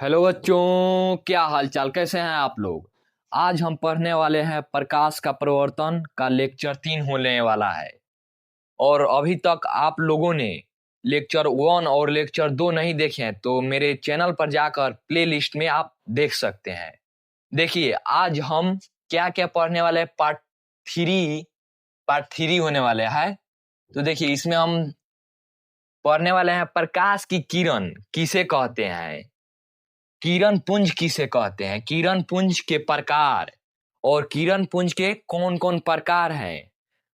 Hello बच्चों, क्या हाल चाल, कैसे हैं आप लोग। आज हम पढ़ने वाले हैं प्रकाश का प्रवर्तन का लेक्चर 3 होने वाला है। और अभी तक आप लोगों ने लेक्चर 1 और लेक्चर 2 नहीं देखे हैं तो मेरे चैनल पर जाकर प्लेलिस्ट में आप देख सकते हैं। देखिए आज हम क्या क्या पढ़ने वाले हैं। पार्ट 3 होने वाले हैं। तो देखिए इसमें हम पढ़ने वाले हैं प्रकाश की किरण किसे कहते हैं, किरण पुंज किसे कहते हैं, किरण पुंज के प्रकार और किरण पुंज के कौन कौन प्रकार हैं,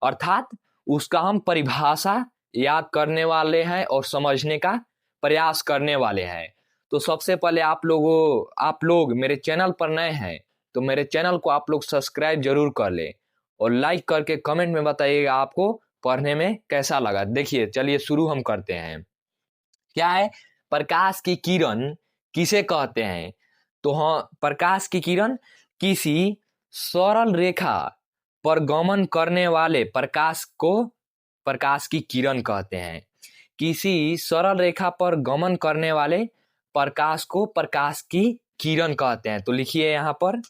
अर्थात उसका हम परिभाषा याद करने वाले हैं और समझने का प्रयास करने वाले हैं। तो सबसे पहले आप लोग मेरे चैनल पर नए हैं तो मेरे चैनल को आप लोग सब्सक्राइब जरूर कर ले और लाइक करके कमेंट में बताइएगा आपको पढ़ने में कैसा लगा। देखिए चलिए शुरू हम करते हैं। क्या है प्रकाश की किरण किसे कहते हैं। तो हाँ, प्रकाश की किरण किसी सरल रेखा पर गमन करने वाले प्रकाश को प्रकाश की किरण कहते हैं। किसी सरल रेखा पर गमन करने वाले प्रकाश को प्रकाश की किरण कहते हैं। तो लिखिए यहां पर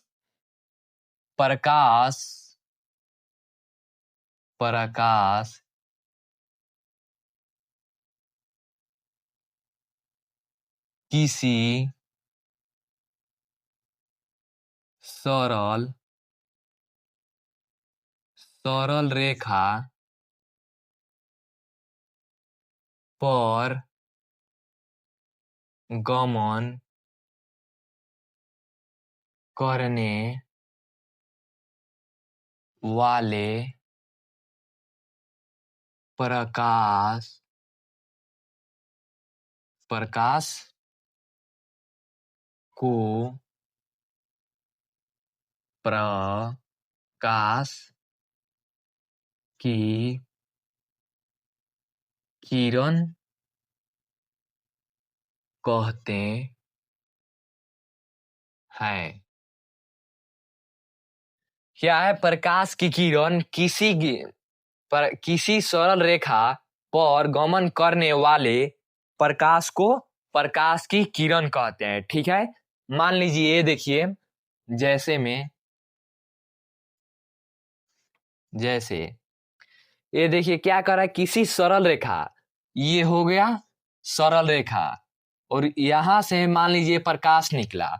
प्रकाश प्रकाश किसी सरल सरल रेखा पर गमन करने वाले प्रकाश प्रकाश को प्रकाश की किरण कहते हैं। क्या है प्रकाश की किरण किसी सरल रेखा पर गमन करने वाले प्रकाश को प्रकाश की किरण कहते हैं। ठीक है, मान लीजिए ये देखिए जैसे ये देखिए क्या कर रहा है, किसी सरल रेखा, ये हो गया सरल रेखा और यहां से मान लीजिए प्रकाश निकला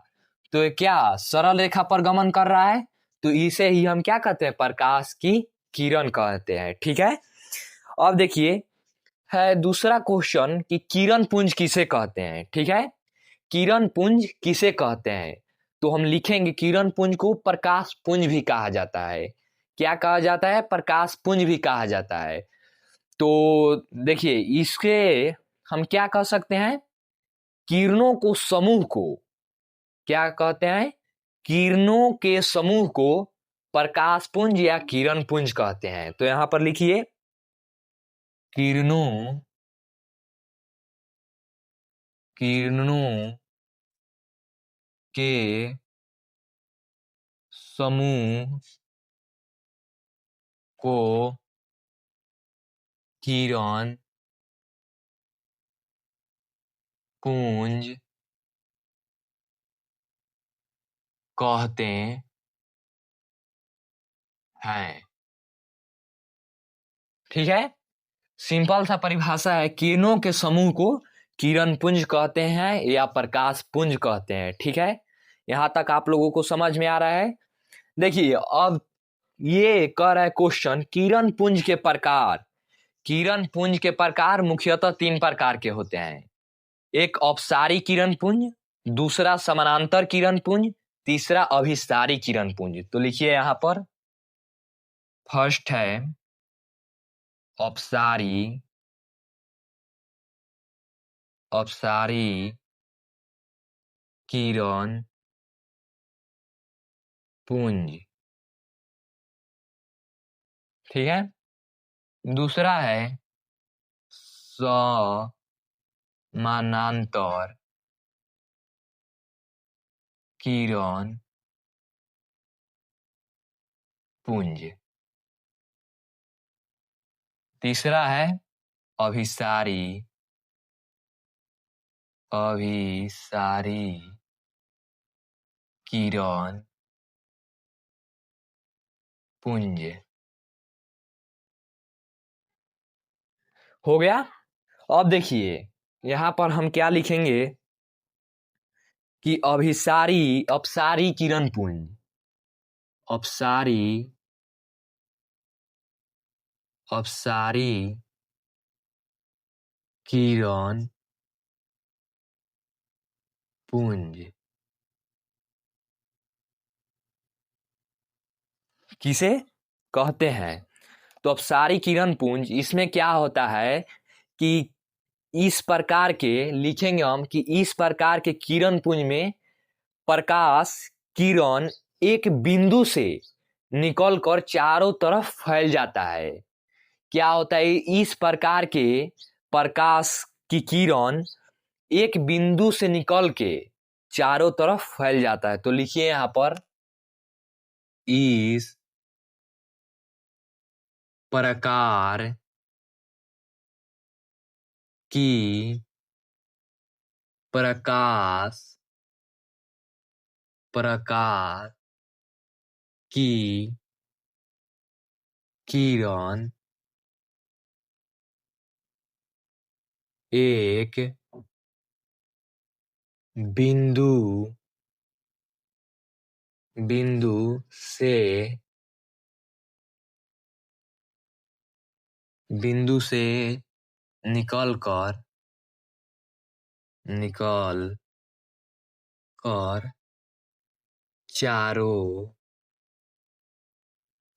तो ये क्या सरल रेखा पर गमन कर रहा है, तो इसे ही हम क्या कहते हैं, प्रकाश की किरण कहते हैं। ठीक है, अब देखिए है दूसरा क्वेश्चन कि किरण पुंज किसे कहते हैं। ठीक है, किरण पुंज किसे कहते हैं, तो हम लिखेंगे किरण पुंज को प्रकाश पुंज भी कहा जाता है। क्या कहा जाता है, प्रकाश पुंज भी कहा जाता है। तो देखिए इसके हम क्या कह सकते हैं, किरणों को समूह को क्या कहते हैं, किरणों के समूह को प्रकाश पुंज या किरण पुंज कहते हैं। तो यहां पर लिखिए किरणों किरणों के समूह को किरण पुंज कहते हैं। ठीक है, सिंपल सा परिभाषा है, किरणों के समूह को किरण पुंज कहते हैं या प्रकाश पुंज कहते हैं। ठीक है, यहां तक आप लोगों को समझ में आ रहा है। देखिए अब ये कह रहा है क्वेश्चन किरण पुंज के प्रकार। किरण पुंज के प्रकार मुख्यतः 3 प्रकार के होते हैं। एक अपसारी किरण पुंज, दूसरा समानांतर किरण पुंज, तीसरा अभिसारी किरण पुंज। तो लिखिए यहां पर फर्स्ट है अपसारी अपसारी किरण पुंज। ठीक है, दूसरा है समानांतर किरण पुंज। तीसरा है अभिसारी अभिसारी किरण पुंज हो गया। अब देखिए यहां पर हम क्या लिखेंगे कि अपसारी किरण पुंज, अपसारी किरण पुंज किसे कहते हैं? तो अपसारी किरण पुंज इसमें क्या होता है कि इस प्रकार के लिखेंगे हम कि इस प्रकार के किरण पुंज में प्रकाश किरण एक बिंदु से निकलकर चारों तरफ फैल जाता है। क्या होता है? इस प्रकार के प्रकाश की किरण एक बिंदु से निकल के चारों तरफ फैल जाता है। तो लिखिए यहां पर इस प्रकार की प्रकाश की किरण एक बिंदु से निकल कर चारों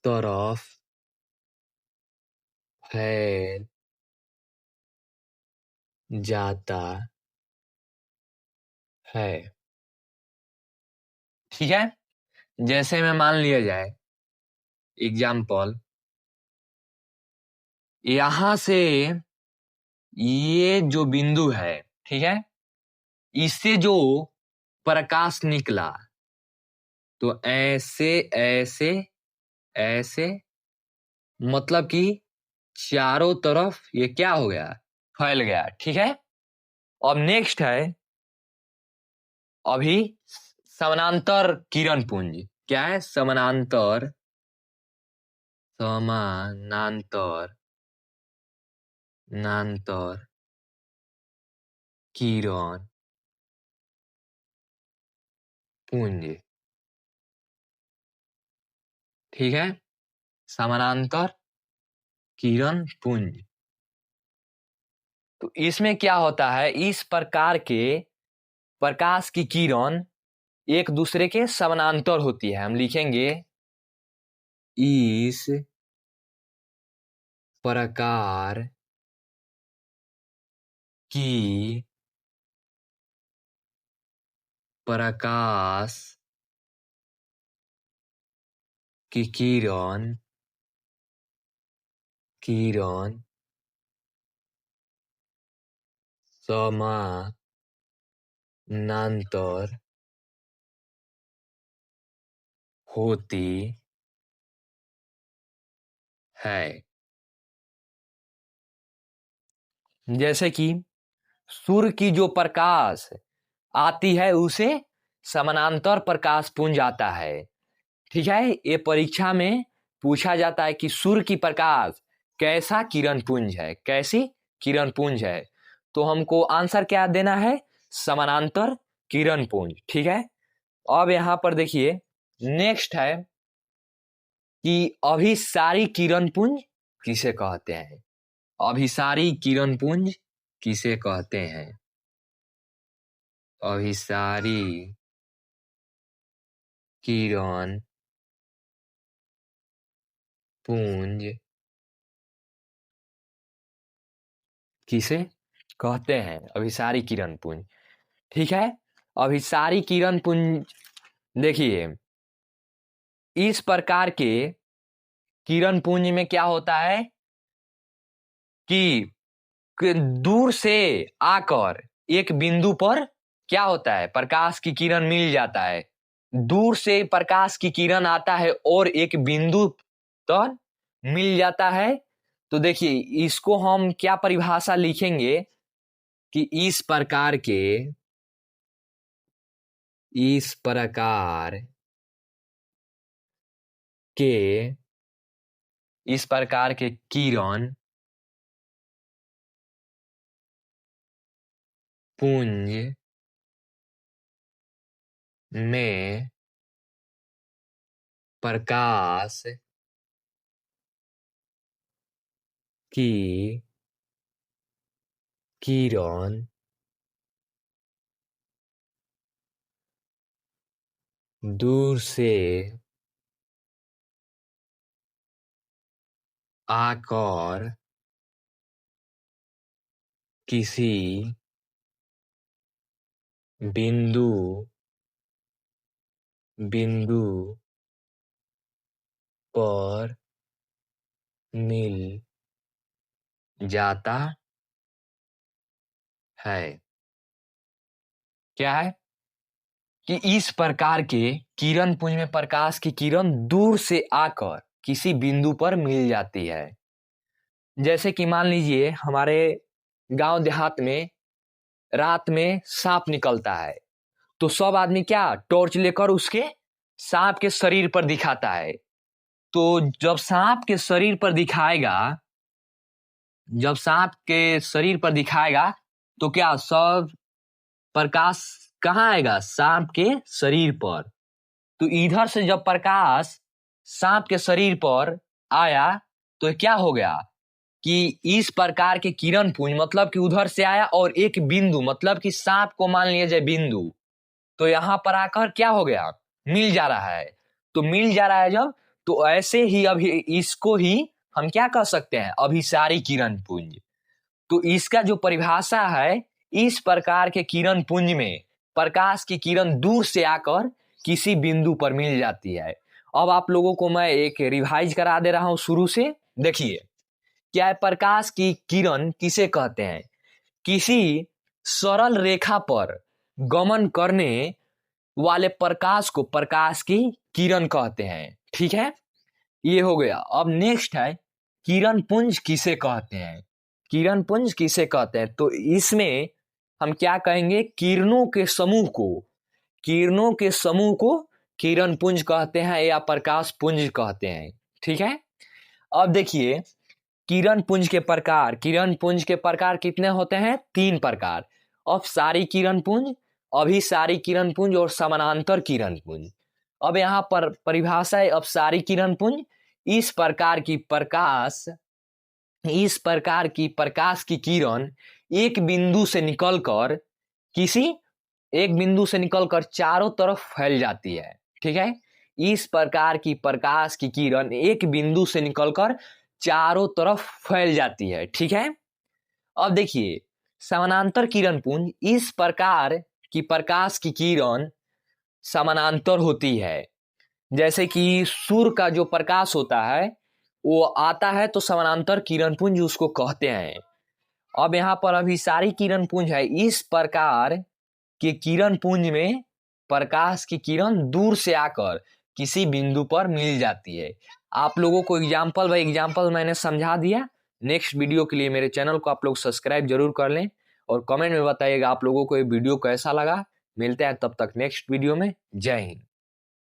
तरफ फैल जाता है। ठीक है। जैसे में मान लिया जाए एग्जाम्पल, यहां से ये जो बिंदु है, ठीक है, इससे जो प्रकाश निकला तो ऐसे ऐसे ऐसे मतलब कि चारों तरफ ये क्या हो गया? फैल गया। ठीक है। अब नेक्स्ट है अभी समानांतर किरण पुंज। क्या है? समानांतर नांतर किरण पुंज। ठीक है। समानांतर किरण पुंज। तो इसमें क्या होता है? इस प्रकार के प्रकाश की किरण एक दूसरे के समानांतर होती है। हम लिखेंगे इस प्रकार की प्रकाश की किरण समानांतर होती है। जैसे कि सूर्य की जो प्रकाश आती है उसे समानांतर प्रकाश पुंज आता है। ठीक है। ये परीक्षा में पूछा जाता है कि सूर्य की प्रकाश कैसा किरण पुंज है, कैसी किरण पुंज है। तो हमको आंसर क्या देना है? समानांतर किरण पुंज। ठीक है। अब यहां पर देखिए नेक्स्ट है कि अभिसारी किरण पुंज किसे कहते हैं? अभिसारी किरण पुंज किसे कहते हैं? अभिसारी किरण पुंज किसे कहते हैं? अभिसारी किरण पुंज। ठीक है। अभिसारी किरण पुंज देखिए इस प्रकार के किरण पुंज में क्या होता है कि दूर से आकर एक बिंदु पर क्या होता है? प्रकाश की किरण मिल जाता है। दूर से प्रकाश की किरण आता है और एक बिंदु पर मिल जाता है। तो देखिए इसको हम क्या परिभाषा लिखेंगे कि इस प्रकार के इस प्रकार के किरण पुंज में प्रकाश की किरण दूर से आकर किसी बिंदु पर मिल जाता है। क्या है कि इस प्रकार के किरण पुंज में प्रकाश की किरण दूर से आकर किसी बिंदु पर मिल जाती है। जैसे कि मान लीजिए हमारे गांव देहात में रात में सांप निकलता है, तो सब आदमी क्या टॉर्च लेकर उसके सांप के शरीर पर दिखाता है। तो जब सांप के शरीर पर दिखाएगा तो क्या सब प्रकाश कहाँ आएगा? सांप के शरीर पर। तो इधर से जब प्रकाश सांप के शरीर पर आया तो क्या हो गया कि इस प्रकार के किरण पुंज मतलब कि उधर से आया और एक बिंदु मतलब कि सांप को मान लिया जाए बिंदु, तो यहां पर आकर क्या हो गया? मिल जा रहा है। तो मिल जा रहा है जब, तो ऐसे ही अभी इसको ही हम क्या कह सकते हैं? अभिसारी किरण पुंज। तो इसका जो परिभाषा है, इस प्रकार के किरण पुंज में प्रकाश की किरण दूर से आकर किसी बिंदु पर मिल जाती है। अब आप लोगों को मैं एक रिवाइज करा दे रहा हूं शुरू से। देखिए क्या है, प्रकाश की किरण किसे कहते हैं? किसी सरल रेखा पर गमन करने वाले प्रकाश को प्रकाश की किरण कहते हैं। ठीक है, ये हो गया। अब नेक्स्ट है किरण पुंज किसे कहते हैं? किरण पुंज किसे कहते हैं? तो इसमें हम क्या कहेंगे? किरणों के समूह को किरण पुंज कहते हैं या प्रकाश पुंज कहते हैं। ठीक है, अब देखिए किरण पुंज के प्रकार कितने होते हैं? 3 प्रकार। अपसारी किरण पुंज, अभिसारी किरण पुंज और समानांतर किरण पुंज। अब यहाँ पर परिभाषा है अपसारी किरण पुंज, इस प्रकार की प्रकाश की किरण एक बिंदु से निकलकर चारों तरफ फैल जाती है। ठीक है, इस प्रकार की प्रकाश की किरण एक बिंदु से निकलकर चारों तरफ फैल जाती है। ठीक है, अब देखिए समानांतर किरण पुंज, इस प्रकार की प्रकाश की किरण समानांतर होती है। जैसे कि सूर्य का जो प्रकाश होता है वो आता है तो समानांतर किरण पुंज उसको कहते हैं। अब यहाँ पर अभिसारी किरण पुंज है, इस प्रकार के किरण पुंज में प्रकाश की किरण दूर से आकर किसी बिंदु पर मिल जाती है। आप लोगों को एग्जाम्पल बाय एग्जाम्पल मैंने समझा दिया। नेक्स्ट वीडियो के लिए मेरे चैनल को आप लोग सब्सक्राइब जरूर कर लें और कमेंट में बताइएगा आप लोगों को ये वीडियो कैसा लगा। मिलते हैं तब तक नेक्स्ट वीडियो में। जय हिंद।